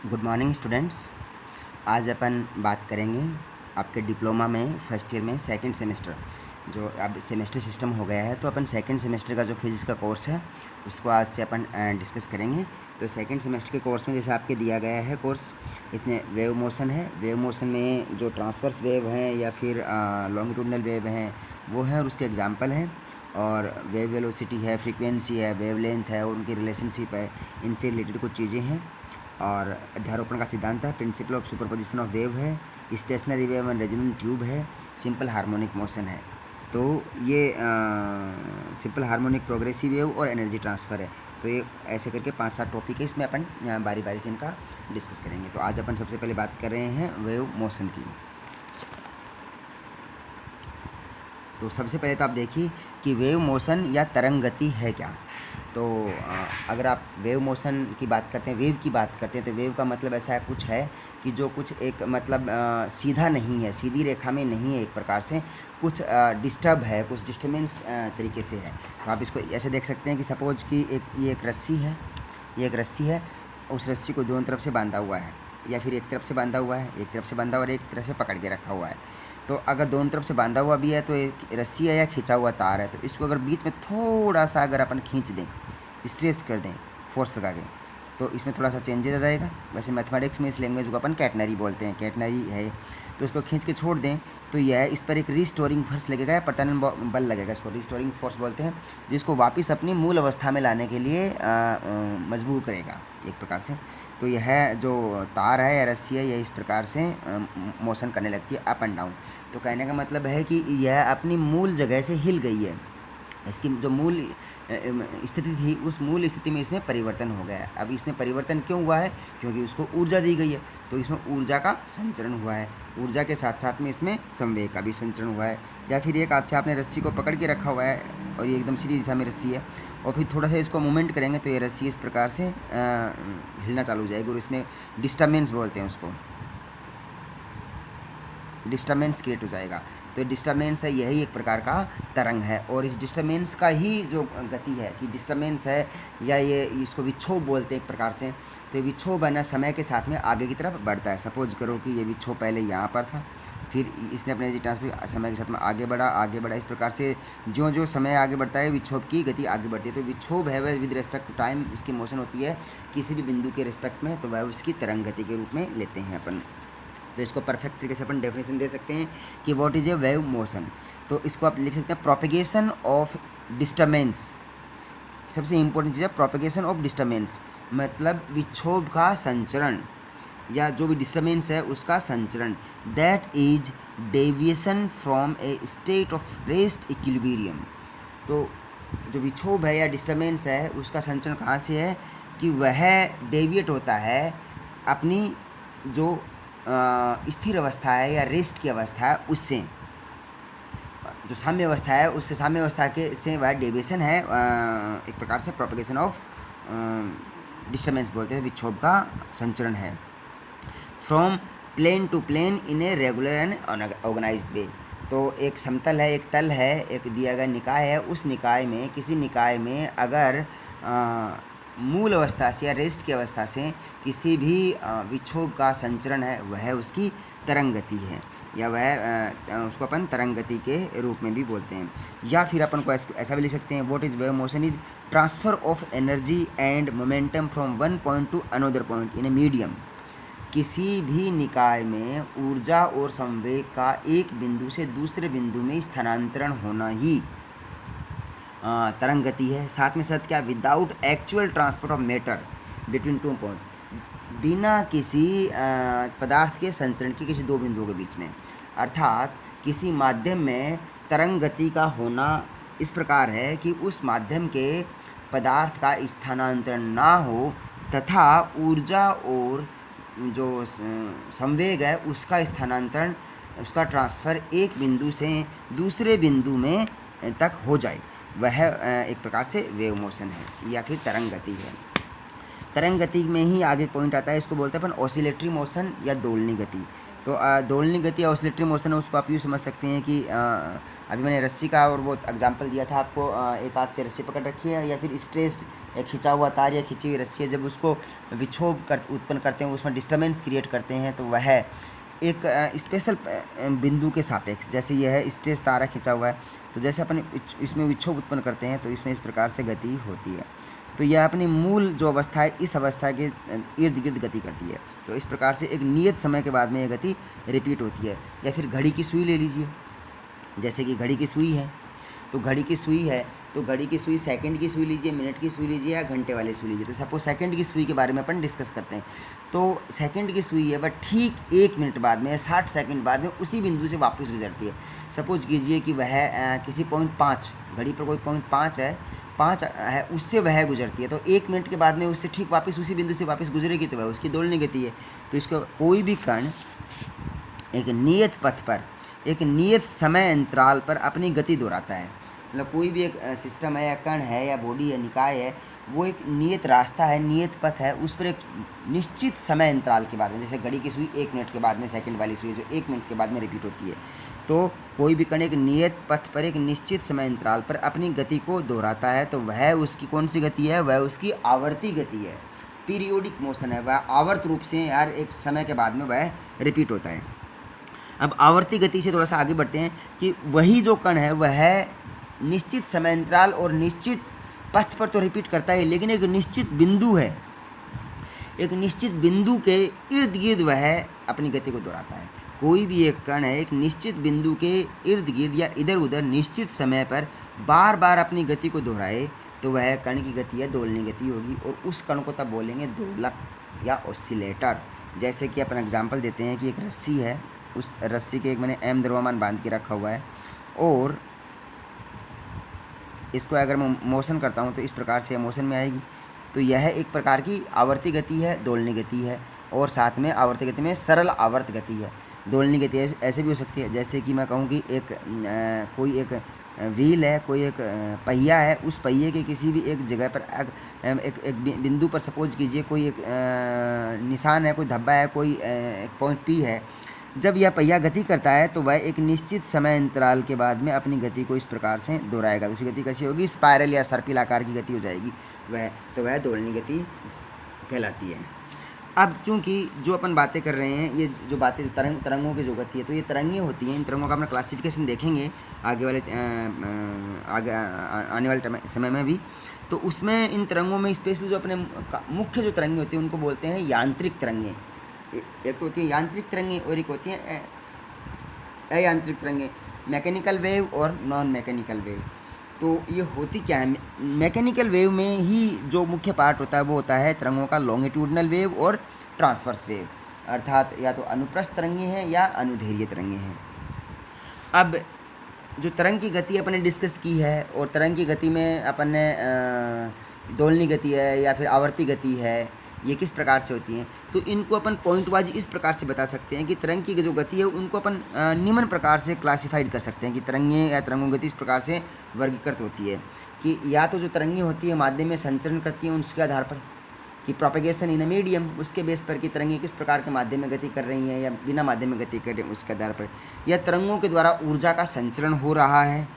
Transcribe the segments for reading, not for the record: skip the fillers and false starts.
Good morning students. आज अपन बात करेंगे आपके डिप्लोमा में फर्स्ट ईयर में सेकंड सेमेस्टर, जो अब सेमेस्टर सिस्टम हो गया है, तो अपन सेकंड सेमेस्टर का जो फिजिक्स का कोर्स है उसको आज से अपन डिस्कस करेंगे। तो सेकंड सेमेस्टर के कोर्स में जैसे आपके दिया गया है कोर्स, इसमें वेव मोशन है। वेव मोशन में जो ट्रांसवर्स वेव हैं या फिर लॉन्गिट्यूडनल वेव हैं वो हैं और उसके एग्जाम्पल हैं, और वेव वेलोसिटी है, फ्रीक्वेंसी है, वेव लेंथ है और उनकी रिलेशनशिप है, इनसे रिलेटेड कुछ चीज़ें हैं। और अध्यारोपण का सिद्धांत है, principle of superposition of wave है, stationary wave and resonant tube है, सिंपल हार्मोनिक मोशन है। तो ये सिंपल हार्मोनिक प्रोग्रेसिव वेव और एनर्जी ट्रांसफ़र है। तो ये ऐसे करके 5-7 टॉपिक है, इसमें अपन बारी बारी से इनका डिस्कस करेंगे। तो आज अपन सबसे पहले बात कर रहे हैं वेव मोशन की। तो सबसे पहले तो आप देखिए कि वेव मोशन या तरंग गति है क्या। तो अगर आप वेव मोशन की बात करते हैं, वेव की बात करते हैं, तो वेव का मतलब ऐसा कुछ है कि जो कुछ एक मतलब सीधा नहीं है, सीधी रेखा में नहीं है, एक प्रकार से कुछ डिस्टर्ब है, कुछ डिस्टर्बेंस तरीके से है। तो आप इसको ऐसे देख सकते हैं कि सपोज कि ये एक रस्सी है, ये एक रस्सी है, उस रस्सी को दोनों तरफ से बांधा हुआ है, या फिर एक तरफ से बांधा हुआ है, एक तरफ से बांधा हुआ और एक तरफ से पकड़ के रखा हुआ है। तो अगर दोनों तरफ से बांधा हुआ भी है तो एक रस्सी है या खिंचा हुआ तार है, तो इसको अगर बीच में थोड़ा सा अगर अपन खींच दें, स्ट्रेच कर दें फोर्स लगा के, तो इसमें थोड़ा सा चेंजेस आ जाएगा। वैसे मैथमेटिक्स में इस लैंग्वेज को अपन कैटनरी बोलते हैं, कैटनरी है। तो इसको खींच के छोड़ दें तो यह इस पर एक रिस्टोरिंग फोर्स लगेगा या प्रत्यानयन बल लगेगा, इसको रिस्टोरिंग फोर्स बोलते हैं, जिसको वापस अपनी मूल अवस्था में लाने के लिए मजबूर करेगा एक प्रकार से। तो यह जो तार है या रस्सी है, यह इस प्रकार से मोशन करने लगती है अप एंड डाउन। तो कहने का मतलब है कि यह अपनी मूल जगह से हिल गई है, इसकी जो मूल स्थिति थी उस मूल स्थिति में इसमें परिवर्तन हो गया है। अब इसमें परिवर्तन क्यों हुआ है? क्योंकि उसको ऊर्जा दी गई है, तो इसमें ऊर्जा का संचरण हुआ है। ऊर्जा के साथ साथ में इसमें संवेग का भी संचरण हुआ है। या फिर एक हाथ से आपने रस्सी को पकड़ के रखा हुआ है और ये एकदम सीधी दिशा में रस्सी है, और फिर थोड़ा सा इसको मूवमेंट करेंगे तो ये रस्सी इस प्रकार से हिलना चालू हो जाएगी, और इसमें डिस्टर्बेंस बोलते हैं उसको, डिस्टर्बेंस क्रिएट हो जाएगा। तो डिस्टर्बेंस है, यही एक प्रकार का तरंग है, और इस डिस्टर्बेंस का ही जो गति है कि डिस्टर्बेंस है, या ये इसको विक्षोभ बोलते हैं एक प्रकार से। तो ये विक्षोभ है ना, समय के साथ में आगे की तरफ बढ़ता है। सपोज करो कि ये विक्षोभ पहले यहाँ पर था, फिर इसने अपने एनर्जी ट्रांसफर समय के साथ में आगे बढ़ा। इस प्रकार से जो जो समय आगे बढ़ता है विक्षोभ की गति आगे बढ़ती है। तो विक्षोभ है वह विद रिस्पेक्ट टू टाइम उसकी मोशन होती है किसी भी बिंदु के रिस्पेक्ट में, तो वह उसकी तरंग गति के रूप में लेते हैं अपन। तो इसको परफेक्ट तरीके से अपन डेफिनेशन दे सकते हैं कि what is a wave motion. तो इसको आप लिख सकते हैं प्रोपेगेशन ऑफ डिस्टर्बेंस। सबसे इंपॉर्टेंट चीज़ है प्रोपेगेशन ऑफ डिस्टर्बेंस, मतलब विक्षोभ का संचरण या जो भी डिस्टर्बेंस है उसका संचरण। That is deviation from A state of rest equilibrium. तो जो विक्षोभ है या डिस्टर्बेंस है उसका संचरण कहाँ से है कि वह डेविएट होता है अपनी जो स्थिर अवस्था है या रेस्ट की अवस्था है उससे, जो साम्य अवस्था है उससे, साम्य अवस्था के से वह डेविएशन है, एक प्रकार से प्रोपेगेशन ऑफ डिस्टर्बेंस बोलते हैं, विक्षोभ का संचरण है। From plane to plane in a regular and organised way. तो एक समतल है, एक तल है, एक दिया गया निकाय है, उस निकाय में किसी निकाय में अगर मूल अवस्था से या रेस्ट की अवस्था से किसी भी विक्षोभ का संचरण है, वह उसकी तरंग गति है, या वह उसको अपन तरंग गति के रूप में भी बोलते हैं। या फिर अपन को ऐसा भी लिख सकते हैं, what is wave motion is transfer of energy and momentum from one point two another point in a medium. किसी भी निकाय में ऊर्जा और संवेग का एक बिंदु से दूसरे बिंदु में स्थानांतरण होना ही तरंग गति है। साथ में साथ क्या, without actual transport of matter between two point, बिना किसी पदार्थ के संचरण के किसी दो बिंदुओं के बीच में। अर्थात किसी माध्यम में तरंग गति का होना इस प्रकार है कि उस माध्यम के पदार्थ का स्थानांतरण ना हो, तथा ऊर्जा और जो संवेग है उसका स्थानांतरण, उसका ट्रांसफ़र एक बिंदु से दूसरे बिंदु में तक हो जाए, वह एक प्रकार से वेव मोशन है या फिर तरंग गति है। तरंग गति में ही आगे पॉइंट आता है, इसको बोलते हैं अपन ऑसिलेटरी मोशन या दोलनी गति। तो दोलनी गति या ऑसिलेटरी मोशन है, उसको आप यूँ समझ सकते हैं कि अभी मैंने रस्सी का और वो एग्जांपल दिया था आपको, एक हाथ से रस्सी पकड़ रखी है या फिर स्ट्रेस्ड एक खिंचा हुआ तार या खिंची हुई रस्सी है, जब उसको विक्षोभ उत्पन्न करते हैं, उसमें डिस्टर्बेंस क्रिएट करते हैं, तो वह एक स्पेशल बिंदु के सापेक्ष, जैसे यह है स्ट्रेस तारा खिंचा हुआ है, तो जैसे अपन इसमें विक्षोभ उत्पन्न करते हैं तो इसमें इस प्रकार से गति होती है। तो यह अपनी मूल जो अवस्था है इस अवस्था के इर्द गिर्द गति करती है। तो इस प्रकार से एक नियत समय के बाद में यह गति रिपीट होती है। या फिर घड़ी की सुई ले लीजिए, जैसे कि घड़ी की सुई है, तो घड़ी की सुई है तो घड़ी की सुई सेकंड की सुई लीजिए, मिनट की सुई लीजिए या घंटे वाली सुई लीजिए। तो सपोज सेकंड की सुई के बारे में अपन डिस्कस करते हैं। तो सेकंड की सुई है वह ठीक 1 मिनट बाद में, 60 सेकंड बाद में उसी बिंदु से वापस गुजरती है। सपोज कीजिए कि वह किसी पॉइंट 5, घड़ी पर कोई पॉइंट 5 है, उससे वह गुजरती है, तो 1 मिनट के बाद में उससे ठीक वापस उसी बिंदु से वापस गुजरेगी, तो वह उसकी दोलनी गति है। तो इसको कोई भी कण एक नियत पथ पर एक नियत समय अंतराल पर अपनी गति दोहराता है। मतलब कोई भी एक सिस्टम है या कण है या बॉडी या निकाय है, वो एक नियत रास्ता है, नियत पथ है, उस पर एक निश्चित समय अंतराल के बाद में, जैसे घड़ी की सुई 1 मिनट के बाद में, सेकंड वाली सुई जो 1 मिनट के बाद में रिपीट होती है, तो कोई भी कण एक नियत पथ पर एक निश्चित समय अंतराल पर अपनी गति को दोहराता है, तो वह उसकी कौन सी गति है? वह उसकी आवर्ती गति है, पीरियोडिक मोशन है, वह आवर्त रूप से हर एक समय के बाद में वह रिपीट होता है। अब आवर्ती गति से थोड़ा सा आगे बढ़ते हैं कि वही जो कण है वह निश्चित समय अंतराल और निश्चित पथ पर तो रिपीट करता है, लेकिन एक निश्चित बिंदु है, एक निश्चित बिंदु के इर्द गिर्द वह अपनी गति को दोहराता है। कोई भी एक कण है एक निश्चित बिंदु के इर्द गिर्द या इधर उधर निश्चित समय पर बार बार अपनी गति को दोहराए, तो वह कण की गति है दोलनी गति होगी, और उस कण को तब बोलेंगे दोलक या ऑसिलेटर। जैसे कि अपन एग्जांपल देते हैं कि एक रस्सी है, उस रस्सी के एक मैंने m द्रव्यमान बांध के रखा हुआ है, और इसको अगर मैं मोशन करता हूँ तो इस प्रकार से मोशन में आएगी। तो यह एक प्रकार की आवर्ती गति है, दोलनी गति है, और साथ में आवर्ती गति में सरल आवर्त गति है। दोलनी गति ऐसे भी हो सकती है, जैसे कि मैं कहूँ कि कोई एक व्हील है, कोई एक पहिया है, उस पहिए के किसी भी एक जगह पर एक बिंदु पर सपोज कीजिए कोई एक निशान है, कोई धब्बा है, कोई एक पॉइंट P है। जब यह पहिया गति करता है तो वह एक निश्चित समय अंतराल के बाद में अपनी गति को इस प्रकार से दोहराएगा। तो उसकी गति कैसी होगी? स्पायरल या सर्पिल आकार की गति हो जाएगी वह दोलनी गति कहलाती है। अब चूंकि जो अपन बातें कर रहे हैं, ये जो बातें तरंगों की जो गति है, तो ये तरंगें होती हैं। इन तरंगों का अपना क्लासिफिकेशन देखेंगे आगे आने वाले समय में भी। तो उसमें इन तरंगों में स्पेशली जो अपने मुख्य जो तरंगें होती हैं उनको बोलते हैं यांत्रिक तरंगें। एक होती है यांत्रिक तरंगें और एक होती हैं अयांत्रिक तरंगें, मैकेनिकल वेव और नॉन मैकेनिकल वेव। तो ये होती क्या है? मैकेनिकल वेव में ही जो मुख्य पार्ट होता है वो होता है तरंगों का लॉन्गिट्यूडनल वेव और ट्रांसवर्स वेव, अर्थात या तो अनुप्रस्थ तरंगें हैं या अनुदैर्घ्य तरंगें हैं। अब जो तरंग की गति अपन ने डिस्कस की है, और तरंग की गति में अपन ने दोलनी गति है या फिर आवर्ती गति है, ये किस प्रकार से होती हैं, तो इनको अपन पॉइंट वाइज इस प्रकार से बता सकते हैं कि तरंग की जो गति है उनको अपन निम्न प्रकार से क्लासिफाइड कर सकते हैं कि तरंगें या तरंगों की गति इस प्रकार से वर्गीकृत होती है कि या तो जो तरंगें होती है माध्यम में संचरण करती हैं उसके आधार पर, कि प्रोपेगेशन इन अ मीडियम, उसके बेस पर कि तरंगें किस प्रकार के माध्यम में गति कर रही हैं या बिना माध्यम में गति कर रही हैं उसके आधार पर, या तरंगों के द्वारा ऊर्जा का संचरण हो रहा है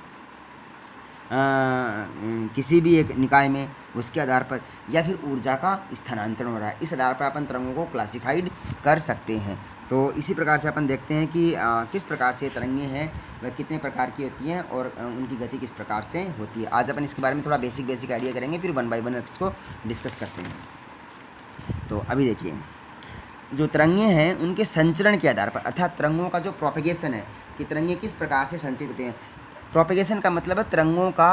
किसी भी एक निकाय में उसके आधार पर, या फिर ऊर्जा का स्थानांतरण हो रहा है, इस आधार पर अपन तरंगों को क्लासिफाइड कर सकते हैं। तो इसी प्रकार से अपन देखते हैं कि किस प्रकार से तरंगें हैं वह कितने प्रकार की होती हैं और उनकी गति किस प्रकार से होती है। आज अपन इसके बारे में थोड़ा बेसिक आइडिया करेंगे, फिर 1 बाय 1 इसको डिस्कस करते हैं। तो अभी देखिए, जो तरंगें हैं उनके संचरण के आधार पर, अर्थात तरंगों का जो प्रोपेगेशन है कि तरंगें किस प्रकार से संचित होती हैं। प्रोपेगेशन का मतलब है तरंगों का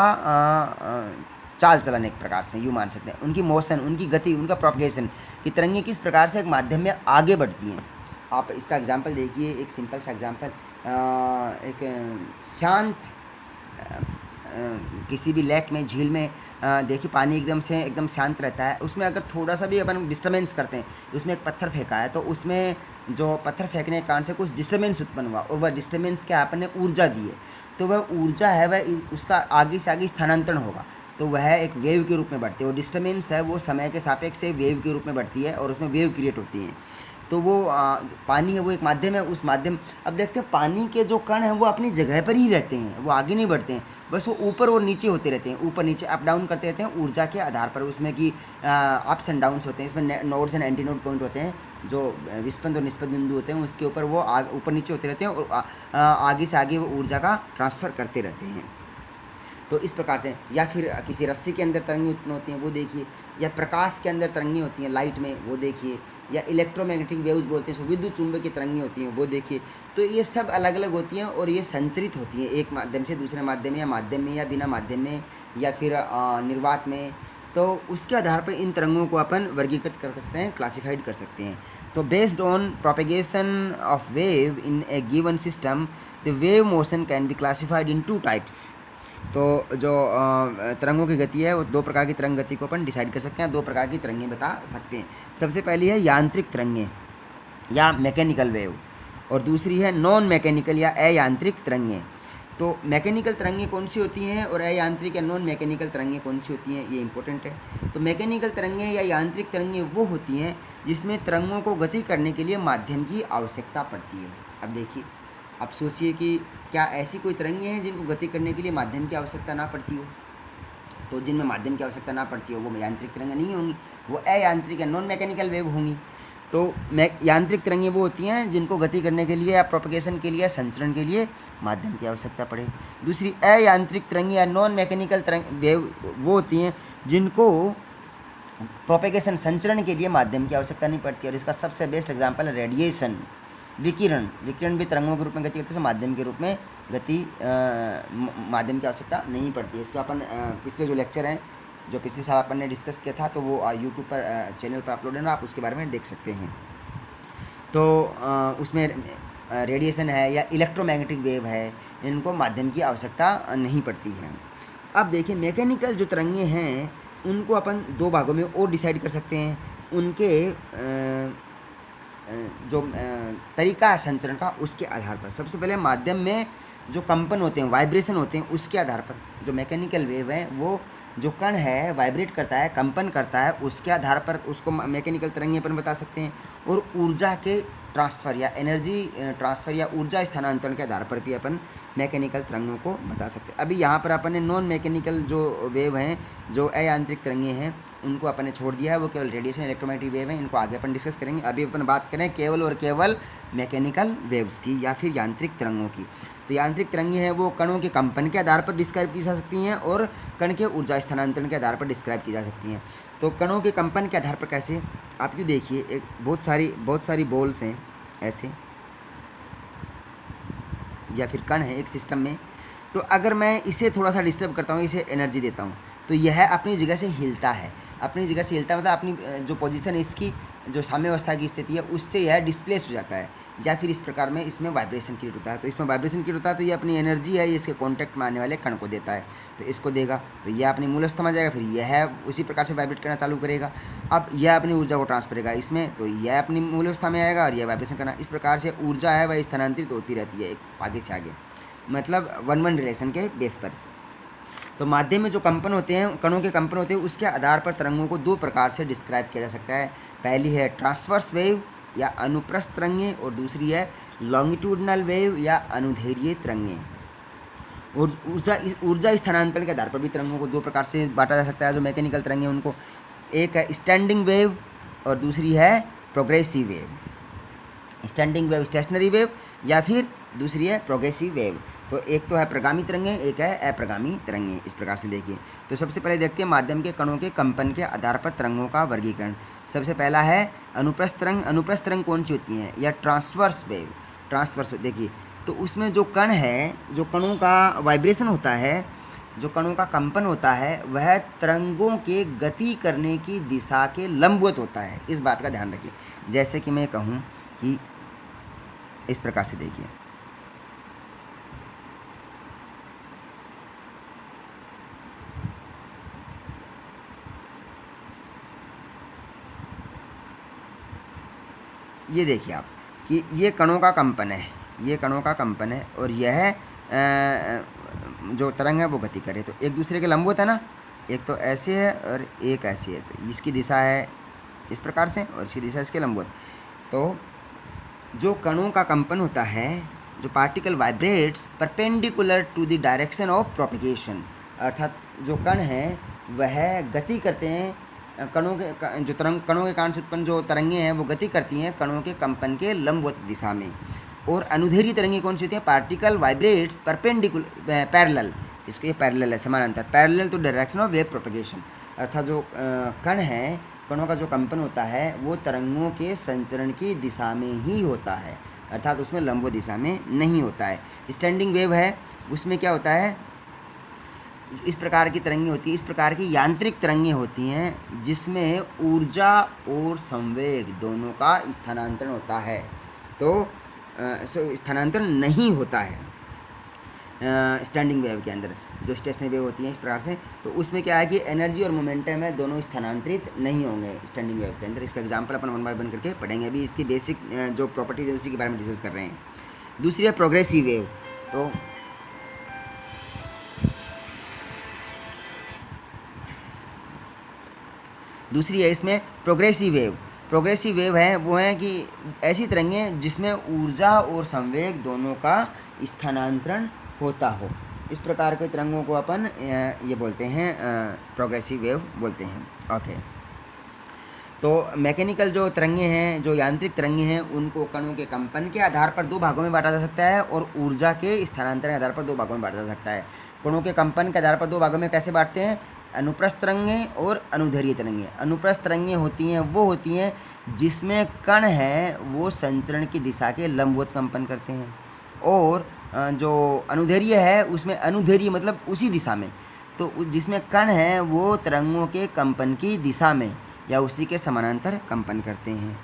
चाल चलन, एक प्रकार से यूँ मान सकते हैं, उनकी मोशन, उनकी गति, उनका प्रोपेगेशन, कि तरंगें किस प्रकार से एक माध्यम में आगे बढ़ती हैं। आप इसका एग्जांपल देखिए, एक सिंपल सा एग्जांपल, एक शांत किसी भी लेक में, झील में देखिए पानी एकदम शांत रहता है, उसमें अगर थोड़ा सा भी अपन डिस्टर्बेंस करते हैं, उसमें एक पत्थर फेंका है, तो उसमें जो पत्थर फेंकने के कारण से कुछ डिस्टर्बेंस उत्पन्न हुआ, और वह डिस्टर्बेंस क्या अपन ने ऊर्जा दी है, तो वह ऊर्जा है वह उसका आगे से आगे स्थानांतरण होगा, तो वह एक वेव के रूप में बढ़ती है। और डिस्टर्बेंस है वो समय के सापेक्ष से वेव के रूप में बढ़ती है और उसमें वेव क्रिएट होती है। तो वो पानी है वो एक माध्यम है, उस माध्यम, अब देखते हैं पानी के जो कण हैं वो अपनी जगह पर ही रहते हैं, वो आगे नहीं बढ़ते हैं, बस वो ऊपर और नीचे होते रहते हैं, ऊपर नीचे अप डाउन करते रहते हैं ऊर्जा के आधार पर, उसमें कि अप्स एंड डाउन्स होते हैं, इसमें nodes and anti node point होते हैं, जो विस्पंद और निस्पंद बिंदु होते हैं, उसके ऊपर वो ऊपर नीचे होते रहते हैं और आगे से आगे वो ऊर्जा का ट्रांसफ़र करते रहते हैं। तो इस प्रकार से, या फिर किसी रस्सी के अंदर तरंगें उत्पन्न होती हैं वो देखिए, या प्रकाश के अंदर तरंगें होती हैं लाइट में वो देखिए, या इलेक्ट्रोमैग्नेटिक वेव्स बोलते हैं, इसमें विद्युत चुंबकीय की तरंगें होती हैं वो देखिए। तो ये सब अलग अलग होती हैं और ये संचरित होती हैं एक माध्यम से दूसरे माध्यम में या बिना माध्यम में या फिर निर्वात में। तो उसके आधार पर इन तरंगों को अपन वर्गीकृत कर सकते हैं, क्लासिफाइड कर सकते हैं। तो based on propagation of wave in A given system, the wave motion can be classified in 2 types. तो जो तरंगों की गति है वो 2 प्रकार की तरंग गति को अपन डिसाइड कर सकते हैं, 2 प्रकार की तरंगें बता सकते हैं। सबसे पहली है यांत्रिक तरंगें या मैकेनिकल वेव, और दूसरी है नॉन मैकेनिकल या अयांत्रिक तरंगें। तो मैकेनिकल तरंगें कौन सी होती हैं और अयांत्रिक या नॉन मैकेनिकल तरंगें कौन सी होती हैं, ये इंपॉर्टेंट है। तो मैकेनिकल तरंगें या यांत्रिक तरंगें वो होती हैं जिसमें तरंगों को गति करने के लिए माध्यम की आवश्यकता पड़ती है। अब देखिए, अब सोचिए कि क्या ऐसी कोई तरंगें हैं जिनको गति करने के लिए माध्यम की आवश्यकता ना पड़ती हो? तो जिनमें माध्यम की आवश्यकता ना पड़ती हो वो यांत्रिक तरंगें नहीं होंगी, वो अयांत्रिक या नॉन मैकेनिकल वेव होंगी। तो यांत्रिक तरंगें वो होती हैं जिनको गति करने के लिए या प्रोपगेशन के लिए, संचरण के लिए माध्यम की आवश्यकता पड़े। दूसरी अयांत्रिक तरंगें या नॉन मैकेनिकल तरंग वेव वो होती हैं जिनको प्रोपगेशन, संचरण के लिए माध्यम की आवश्यकता नहीं पड़ती। और इसका सबसे बेस्ट एग्जाम्पल है रेडिएशन, विकिरण। विकिरण भी तरंगों के रूप में गति करते हैं, माध्यम के रूप में गति, माध्यम की आवश्यकता नहीं पड़ती है। इसका अपन पिछले जो लेक्चर हैं, जो पिछले साल अपन ने डिस्कस किया था, तो वो यूट्यूब पर चैनल पर अपलोड है ना, आप उसके बारे में देख सकते हैं। तो उसमें रेडिएशन है या इलेक्ट्रोमैग्नेटिक वेव है, इनको माध्यम की आवश्यकता नहीं पड़ती है। अब देखिए, मैकेनिकल जो तरंगें हैं उनको अपन 2 भागों में और डिसाइड कर सकते हैं, उनके जो तरीका है संचरण का उसके आधार पर। सबसे पहले माध्यम में जो कंपन होते हैं, वाइब्रेशन होते हैं, उसके आधार पर जो मैकेनिकल वेव है वो जो कण है वाइब्रेट करता है, कंपन करता है, उसके आधार पर उसको मैकेनिकल तरंगें अपन बता सकते हैं। और ऊर्जा के ट्रांसफ़र या एनर्जी ट्रांसफ़र या ऊर्जा स्थानांतरण के आधार पर भी अपन मैकेनिकल तरंगों को बता सकते हैं। अभी यहाँ पर अपन ने नॉन मैकेनिकल जो वेव हैं, जो अयांत्रिक तरंगें हैं, उनको अपन ने छोड़ दिया है, वो केवल रेडिएशन, इलेक्ट्रोमैग्नेटिक वेव है, इनको आगे अपन डिस्कस करेंगे। अभी अपन बात करें केवल और केवल मैकेनिकल वेव्स की या फिर यांत्रिक तरंगों की। तो यांत्रिक तरंगें हैं वो कणों के कंपन के आधार पर डिस्क्राइब की जा सकती हैं और कण के ऊर्जा स्थानांतरण के आधार पर डिस्क्राइब की जा सकती हैं। तो कणों के कंपन के आधार पर कैसे, आप यूँ देखिए, एक बहुत सारी बॉल्स हैं ऐसे, या फिर कण है एक सिस्टम में। तो अगर मैं इसे थोड़ा सा डिस्टर्ब करता हूँ, इसे एनर्जी देता हूँ, तो यह अपनी जगह से हिलता है। अपनी जगह से हिलता मतलब अपनी जो पोजीशन है, इसकी जो साम्यावस्था की स्थिति है, उससे यह डिस्प्लेस हो जाता है, या फिर इस प्रकार में इसमें वाइब्रेशन क्रिएट होता है। तो इसमें वाइब्रेशन क्रिएट होता है, तो ये अपनी एनर्जी है, ये इसके कॉन्टैक्ट में आने वाले कण को देता है, तो इसको देगा, तो यह अपनी मूलस्थ में जाएगा, फिर यह उसी प्रकार से वाइब्रेट करना चालू करेगा। अब यह अपनी ऊर्जा को ट्रांसफर करेगा इसमें, तो यह अपनी मूलस्थ में आएगा और यह वाइब्रेशन करना। इस प्रकार से ऊर्जा है वह स्थानांतरित होती रहती है एक आगे से आगे, मतलब 1-1 रिलेशन के बेस पर। तो माध्यम में जो कंपन होते हैं, कणों के कंपन होते हैं, उसके आधार पर तरंगों को 2 प्रकार से डिस्क्राइब किया जा सकता है। पहली है ट्रांसवर्स वेव या अनुप्रस्थ तरंगें, और दूसरी है लॉन्गिट्यूडनल वेव या अनुदैर्घ्य तरंगें। और ऊर्जा स्थानांतरण के आधार पर भी तरंगों को 2 प्रकार से बांटा जा सकता है। जो मैकेनिकल तरंगें उनको, एक है स्टैंडिंग वेव और दूसरी है progressive wave. Standing wave stationary wave या फिर दूसरी है प्रोग्रेसिव वेव। तो एक तो है प्रगामी तरंगें, एक है अप्रगामी तरंगें। इस प्रकार से देखिए, तो सबसे पहले देखते हैं माध्यम के कणों के कंपन के आधार पर तरंगों का वर्गीकरण। सबसे पहला है अनुप्रस्थ तरंग। अनुप्रस्थ तरंग कौन सी होती हैं, या ट्रांसवर्स वेव। ट्रांसवर्स देखिए, तो उसमें जो कण है, जो कणों का वाइब्रेशन होता है, जो कणों का कंपन होता है, वह तरंगों के गति करने की दिशा के लंबवत होता है। इस बात का ध्यान रखिए। जैसे कि मैं कहूँ कि इस प्रकार से देखिए, ये देखिए आप कि ये कणों का कंपन है, ये कणों का कंपन है, और यह जो तरंग है वो गति करे। तो एक दूसरे के लंबवत है ना, एक तो ऐसे है और एक ऐसी है, तो इसकी दिशा है इस प्रकार से और इसकी दिशा इसके लंबवत। तो जो कणों का कंपन होता है, जो particle vibrates perpendicular to the direction of propagation, अर्थात जो कण हैं वह गति करते हैं कणों के जो कणों के कारण से उत्पन्न जो तरंगें हैं वो गति करती हैं कणों के कंपन के लंबवत दिशा में। और अनुदैर्घ्य तरंगें कौन सी होती हैं? पार्टिकल वाइब्रेट्स परपेंडिकुलर पैरेलल, इसको ये पैरेलल है, समानांतर, parallel to direction of wave propagation, अर्थात जो कण है, कणों का जो कंपन होता है वो तरंगों के संचरण की दिशा में ही होता है, अर्थात उसमें लंबवत दिशा में नहीं होता है। स्टैंडिंग वेव है, उसमें क्या होता है, इस प्रकार की तरंगें होती हैं, इस प्रकार की यांत्रिक तरंगें होती हैं जिसमें ऊर्जा और संवेग दोनों का स्थानांतरण होता है। तो स्थानांतरण नहीं होता है स्टैंडिंग वेव के अंदर। जो स्टेशनरी वेव होती हैं इस प्रकार से, तो उसमें क्या है कि एनर्जी और मोमेंटम है दोनों स्थानांतरित नहीं होंगे स्टैंडिंग वेव के अंदर। इसका एग्जांपल अपन 1 बाय 1 करके पढ़ेंगे। अभी इसकी बेसिक जो प्रॉपर्टीज है उसी के बारे में डिस्कस कर रहे हैं। दूसरी है प्रोग्रेसिव वेव। तो दूसरी है इसमें प्रोग्रेसिव वेव। प्रोग्रेसिव वेव है वो है कि ऐसी तरंगें जिसमें ऊर्जा और संवेग दोनों का स्थानांतरण होता हो, इस प्रकार के तरंगों को अपन ये बोलते हैं प्रोग्रेसिव वेव बोलते हैं। ओके, तो मैकेनिकल जो तरंगें हैं, जो यांत्रिक तरंगें हैं, उनको कणों के कंपन के आधार पर 2 भागों में बांटा जा सकता है और ऊर्जा के स्थानांतरण के आधार पर 2 भागों में बांटा जा सकता है। कणों के कंपन के आधार पर 2 भागों में कैसे बांटते हैं? अनुप्रस्थ तरंगें और अनुदैर्घ्य तरंगें। अनुप्रस्थ तरंगें होती हैं वो होती हैं जिसमें कण है वो संचरण की दिशा के लंबवत कंपन करते हैं, और जो अनुदैर्घ्य है उसमें अनुदैर्घ्य मतलब उसी दिशा में, तो जिसमें कण है वो तरंगों के कंपन की दिशा में या उसी के समानांतर कंपन करते हैं।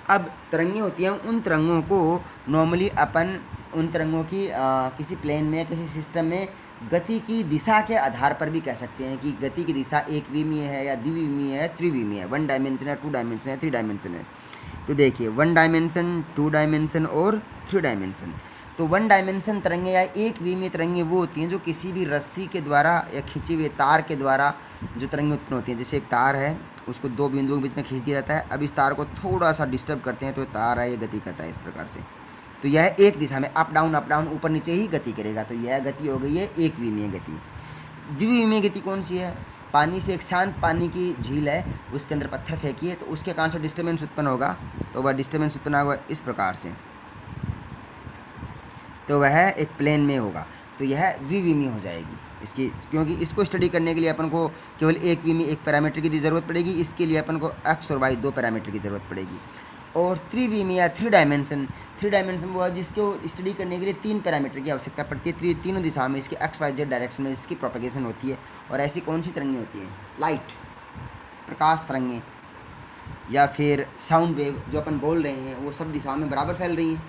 अब तरंगें होती हैं, उन तरंगों को नॉर्मली अपन उन तरंगों की किसी प्लेन में, किसी सिस्टम में गति की दिशा के आधार पर भी कह सकते हैं कि गति की दिशा एक विमीय है या द्विविमीय है, त्रिविमीय है, 1 डायमेंशन है, 2 डायमेंशन है, 3 डायमेंशन है। तो देखिए 1 डायमेंशन, 2 डायमेंशन और 3 डायमेंशन। तो 1 डायमेंशन तरंगें या एक विमीय तरंगें वो होती हैं जो किसी भी रस्सी के द्वारा या खींचे हुए तार के द्वारा जो तरंगें उत्पन्न होती हैं। जैसे एक तार है, उसको 2 बिंदुओं के बीच में खींच दिया जाता है, अब इस तार को थोड़ा सा डिस्टर्ब करते हैं तो तार है ये गति करता है इस प्रकार से। तो यह एक दिशा में अप डाउन ऊपर नीचे ही गति करेगा, तो यह गति हो गई है एक विमीय गति। द्विविमीय गति कौन सी है? पानी से, एक शांत पानी की झील है, उसके अंदर पत्थर फेंकिए तो उसके कारण से डिस्टर्बेंस उत्पन्न होगा, तो वह डिस्टर्बेंस उत्पन्न होगा इस प्रकार से, तो वह एक प्लेन में होगा, तो यह द्विविमीय हो जाएगी इसकी। क्योंकि इसको स्टडी करने के लिए अपन को केवल एक विमीय, एक पैरामीटर की ज़रूरत पड़ेगी, इसके लिए अपन को एक्स और वाई 2 पैरामीटर की ज़रूरत पड़ेगी। और त्रिविमीय या 3 डायमेंशन वो है जिसको स्टडी करने के लिए 3 पैरामीटर की आवश्यकता पड़ती है। तीनों दिशा में इसके एक्स वाई जेड डायरेक्शन में इसकी प्रोपेगेशन होती है। और ऐसी कौन सी तरंगें होती हैं? लाइट, प्रकाश तरंगें, या फिर साउंड वेव जो अपन बोल रहे हैं, वो सब दिशाओं में बराबर फैल रही हैं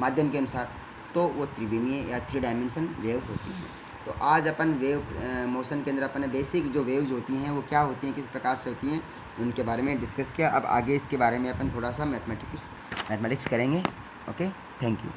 माध्यम के अनुसार, तो वो त्रिविमीय या 3 डायमेंशन वेव होती हैं। तो आज अपन वेव मोशन के अंदर अपन बेसिक जो वेव्स होती हैं वो क्या होती हैं, किस प्रकार से होती हैं, उनके बारे में डिस्कस किया। अब आगे इसके बारे में अपन थोड़ा सा मैथमेटिक्स करेंगे। Okay, thank you.